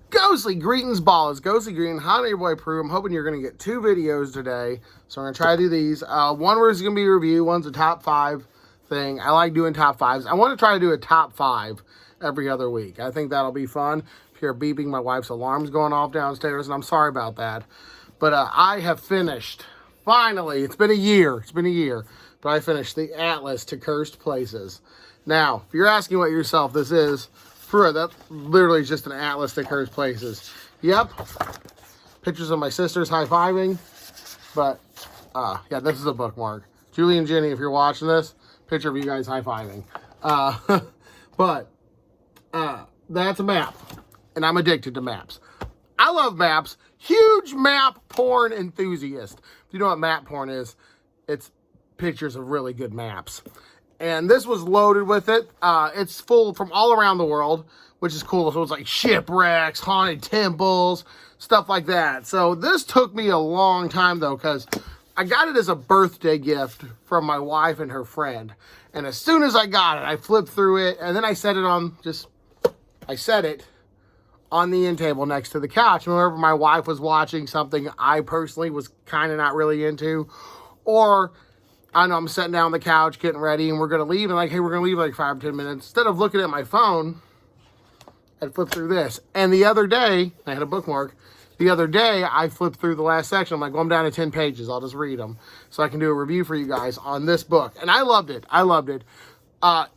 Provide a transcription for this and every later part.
Ghostly greetings, ballers. Ghostly greeting. Hi, your boy Prue. I'm hoping you're going to get 2 videos today. So I'm going to try to do these. One where it's going to be a review. One's a top 5 thing. I like doing top 5s. I want to try to do a top 5 every other week. I think that'll be fun. If you're beeping, my wife's alarm's going off downstairs, and I'm sorry about that. But I have finished. Finally, it's been a year. But I finished the Atlas to Cursed Places. Now, if you're asking what yourself this is, Prue, that literally is just an atlas to Cursed Places. Yep. Pictures of my sisters high-fiving. But, yeah, this is a bookmark. Julie and Jenny, if you're watching this, picture of you guys high-fiving. But, that's a map. And I'm addicted to maps. I love maps. Huge map porn enthusiast. If you know what map porn is, it's pictures of really good maps. And this was loaded with it. It's full from all around the world, which is cool. So it's like shipwrecks, haunted temples, stuff like that. So this took me a long time, though, because I got it as a birthday gift from my wife and her friend. And as soon as I got it, I flipped through it, and then I set it on on the end table next to the couch. Whenever my wife was watching something I personally was kind of not really into, or I know I'm sitting down on the couch getting ready and we're going to leave, and like, hey, we're going to leave in like 5 or 10 minutes. Instead of looking at my phone, I'd flip through this. And the other day, I had a bookmark. The other day, I flipped through the last section. I'm like, well, I'm down to 10 pages. I'll just read them so I can do a review for you guys on this book. And I loved it.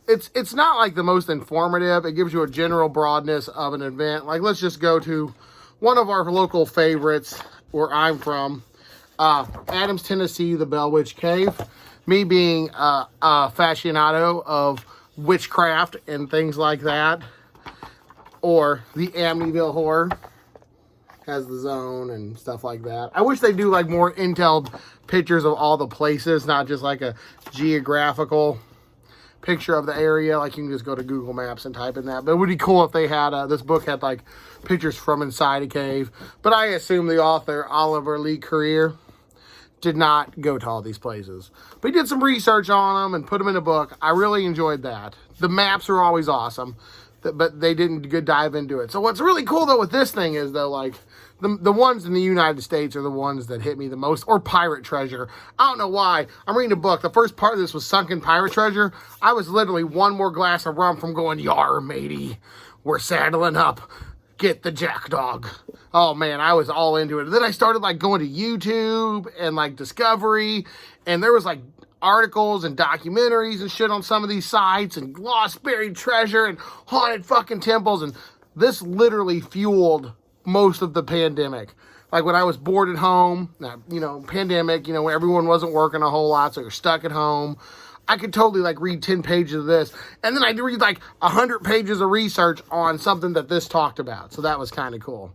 It's not like the most informative. It gives you a general broadness of an event. Like, let's just go to one of our local favorites where I'm from. Adams, Tennessee, the Bell Witch Cave. Me being a aficionado of witchcraft and things like that. Or the Amityville Horror. Has the zone and stuff like that. I wish they do like more intel pictures of all the places, not just like a geographical picture of the area. Like you can just go to Google Maps and type in that. But it would be cool if they had, this book had like pictures from inside a cave. But I assume the author, Oliver Lee Courier, did not go to all these places. But he did some research on them and put them in a book. I really enjoyed that. The maps are always awesome, but they didn't dive into it. So what's really cool though with this thing is though, like the ones in the United States are the ones that hit me the most, or pirate treasure. I don't know why. I'm reading a book. The first part of this was sunken pirate treasure. I was literally one more glass of rum from going, yar, matey, we're saddling up. Get the jackdog. Oh man, I was all into it. And then I started like going to YouTube and like Discovery, and there was like articles and documentaries and shit on some of these sites, and lost buried treasure and haunted fucking temples, and this literally fueled most of the pandemic. Like when I was bored at home, pandemic, everyone wasn't working a whole lot, so you're stuck at home. I could totally like read 10 pages of this, and then I'd read like 100 pages of research on something that this talked about. So that was kind of cool.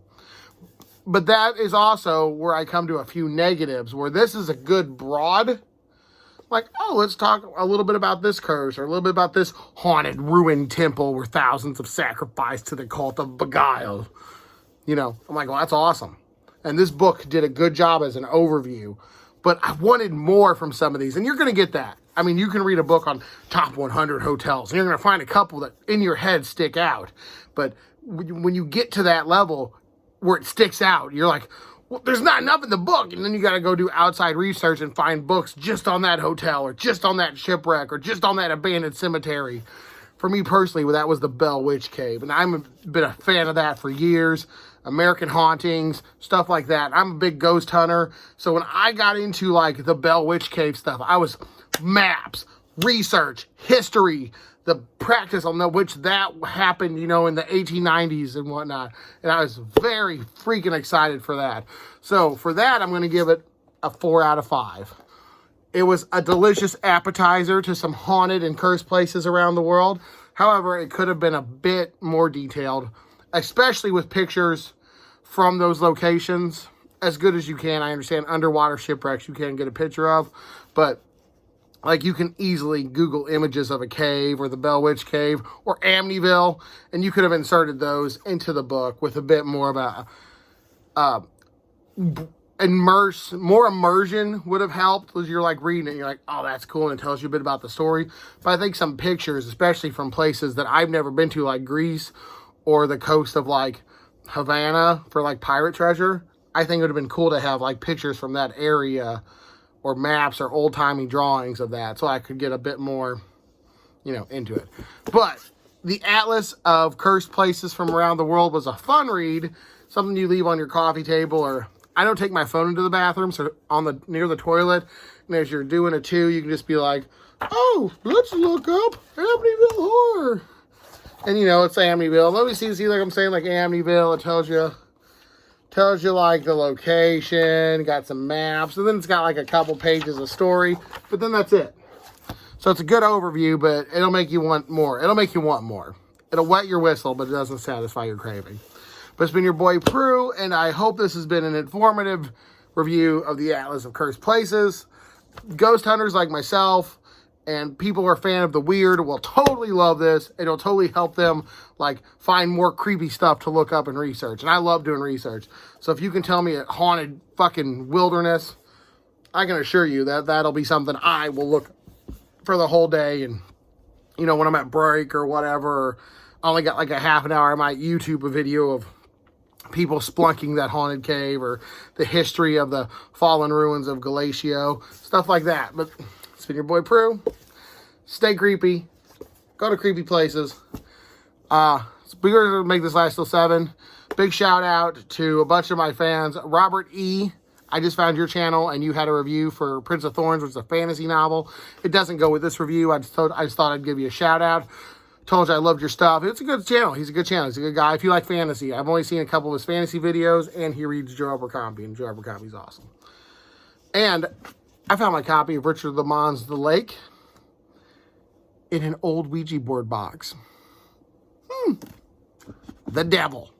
But that is also where I come to a few negatives, where this is a good broad, like, oh, let's talk a little bit about this curse, or a little bit about this haunted, ruined temple where thousands have sacrificed to the cult of Beguile. I'm like, well, that's awesome. And this book did a good job as an overview, but I wanted more from some of these, and you're going to get that. I mean, you can read a book on top 100 hotels, and you're going to find a couple that in your head stick out. But when you get to that level where it sticks out, you're like, well, there's not enough in the book. And then you got to go do outside research and find books just on that hotel, or just on that shipwreck, or just on that abandoned cemetery. For me personally, well, that was the Bell Witch Cave. And I've been a fan of that for years. American Hauntings, stuff like that. I'm a big ghost hunter. So when I got into like the Bell Witch Cave stuff, I was maps, research, history, the practice on which that happened, in the 1890s and whatnot. And I was very freaking excited for that. So for that, I'm going to give it a 4 out of 5. It was a delicious appetizer to some haunted and cursed places around the world. However, it could have been a bit more detailed, especially with pictures from those locations. As good as you can. I understand underwater shipwrecks you can't get a picture of, but like you can easily Google images of a cave, or the Bell Witch Cave, or Amityville, and you could have inserted those into the book with a bit more about more immersion would have helped. As you're like reading it, you're like, oh, that's cool, and it tells you a bit about the story. But I think some pictures, especially from places that I've never been to, like Greece or the coast of like Havana for like pirate treasure, I think it would have been cool to have like pictures from that area or maps or old-timey drawings of that so I could get a bit more, you know, into it. But the Atlas of Cursed Places from Around the World was a fun read, something you leave on your coffee table, or I don't take my phone into the bathroom, so near the toilet, and as you're doing it too, you can just be like, oh, let's look up Amityville Horror. And, you know, it's Amityville. Let me see like I'm saying, like Amityville. It tells you like the location, got some maps, and then it's got like a couple pages of story, but then that's it. So it's a good overview, but it'll make you want more. It'll make you want more. It'll wet your whistle, but it doesn't satisfy your craving. But it's been your boy Prue, and I hope this has been an informative review of the Atlas of Cursed Places. Ghost hunters like myself and people who are a fan of the weird will totally love this. It'll totally help them like find more creepy stuff to look up and research. And I love doing research. So if you can tell me a haunted fucking wilderness, I can assure you that that'll be something I will look for the whole day. And, you know, when I'm at break or whatever, I only got like a half an hour, I might YouTube a video of people splunking that haunted cave or the history of the fallen ruins of Galatio, stuff like that. But it's been your boy Prue. Stay creepy. Go to creepy places. So we're going to make this last till 7. Big shout out to a bunch of my fans. Robert E., I just found your channel and you had a review for Prince of Thorns, which is a fantasy novel. It doesn't go with this review. I just thought I'd give you a shout out. Told you I loved your stuff. It's a good channel. He's a good channel. He's a good guy. If you like fantasy, I've only seen a couple of his fantasy videos, and he reads Joe Abercrombie, and Joe Abercrombie's awesome. And I found my copy of Richard Lamont's The Lake in an old Ouija board box. The devil.